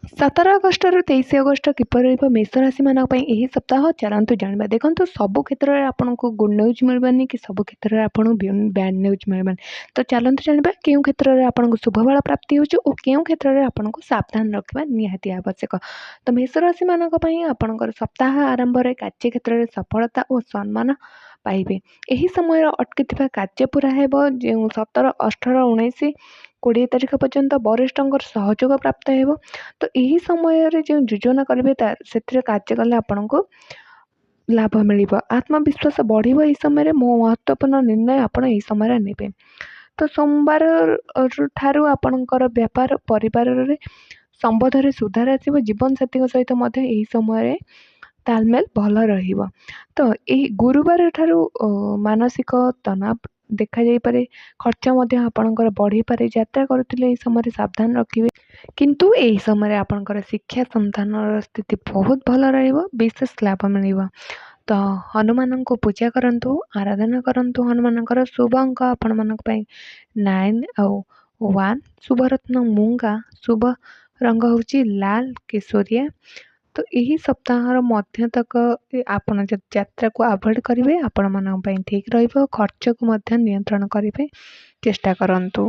17 ଅଗଷ୍ଟରୁ 23 August କିପରି ରହିବ ମେଷ ରାଶିମାନଙ୍କ ପାଇଁ ଏହି ସପ୍ତାହ ଚାଲନ୍ତୁ ଜାଣିବା। ଦେଖନ୍ତୁ, ସବୁ କ୍ଷେତ୍ରରେ ଆପଣଙ୍କୁ ଗୁଡ୍ ନ୍ୟୁଜ୍ ମିଳିବନି କି ସବୁ କ୍ଷେତ୍ରରେ ଆପଣଙ୍କୁ ବ୍ୟାଡ୍ ନ୍ୟୁଜ୍ ମିଳିବନି। ତ ଚାଲନ୍ତୁ ଜାଣିବା କେଉଁ କ୍ଷେତ୍ରରେ ଆପଣଙ୍କୁ ଶୁଭଫଳ ପ୍ରାପ୍ତି ହେଉଛି ଓ କେଉଁ କ୍ଷେତ୍ରରେ ଆପଣଙ୍କୁ ସାବଧାନ ରଖିବା ନିହାତି ଆବଶ୍ୟକ। ତ ମେଷ ରାଶିମାନଙ୍କ ପାଇଁ ଆପଣଙ୍କର ସପ୍ତାହ ଆରମ୍ଭରେ କାର୍ଯ୍ୟକ୍ଷେତ୍ରରେ ସଫଳତା ଓ ସମ୍ମାନ ପାଇବେ। ଏହି ସମୟରେ ଅଟକିଥିବା କାର୍ଯ୍ୟ ପୁରା ହେବ। ଯେଉଁ 17, 18, 19, 20 ତାରିଖ ପର୍ଯ୍ୟନ୍ତ ବରିଷ୍ଠଙ୍କର ସହଯୋଗ ପ୍ରାପ୍ତ ହେବ। ତ ଏହି ସମୟରେ ଯେଉଁ ଯୋଜନା କରିବେ ସେଥିରେ କାର୍ଯ୍ୟ କଲେ ଆପଣଙ୍କୁ ଲାଭ ମିଳିବ, ଆତ୍ମବିଶ୍ୱାସ ବଢ଼ିବ। ଏହି ସମୟରେ ମହତ୍ତ୍ୱପୂର୍ଣ୍ଣ ନିର୍ଣ୍ଣୟ ଆପଣ ଏହି ସମୟରେ ନେବେ। ତ ସୋମବାର ଠାରୁ ଆପଣଙ୍କର ବ୍ୟାପାର ପରିବାରରେ ସମ୍ବନ୍ଧରେ ସୁଧାର ଆସିବ। ଜୀବନସାଥୀଙ୍କ ସହିତ ମଧ୍ୟ ଏହି ସମୟରେ ତାଲମେଲ ଭଲ ରହିବ। ତ ଏହି ଗୁରୁବାର ଠାରୁ ମାନସିକ ତନାବ ଦେଖାଯାଇପାରେ, ଖର୍ଚ୍ଚ ମଧ୍ୟ ଆପଣଙ୍କର ବଢ଼ିପାରେ। ଯାତ୍ରା କରୁଥିଲେ ଏହି ସମୟରେ ସାବଧାନ ରଖିବେ। କିନ୍ତୁ ଏହି ସମୟରେ ଆପଣଙ୍କର ଶିକ୍ଷା ସନ୍ତାନର ସ୍ଥିତି ବହୁତ ଭଲ ରହିବ, ବିଶେଷ ଲାଭ ମିଳିବ। ତ ହନୁମାନଙ୍କୁ ପୂଜା କରନ୍ତୁ, ଆରାଧନା କରନ୍ତୁ ହନୁମାନଙ୍କର। ଶୁଭ ଅଙ୍କ ଆପଣମାନଙ୍କ ପାଇଁ 9 ଆଉ 1। ଶୁଭରତ୍ନ ମୁଙ୍ଗା, ଶୁଭ ରଙ୍ଗ ହେଉଛି ଲାଲ କେଶରିଆ। ତ ଏହି ସପ୍ତାହର ମଧ୍ୟ ତକ ଆପଣ ଯଦି ଯାତ୍ରାକୁ ଆଭଏଡ଼ କରିବେ ଆପଣମାନଙ୍କ ପାଇଁ ଠିକ୍ ରହିବ। ଖର୍ଚ୍ଚକୁ ମଧ୍ୟ ନିୟନ୍ତ୍ରଣ କରିବା ଚେଷ୍ଟା କରନ୍ତୁ।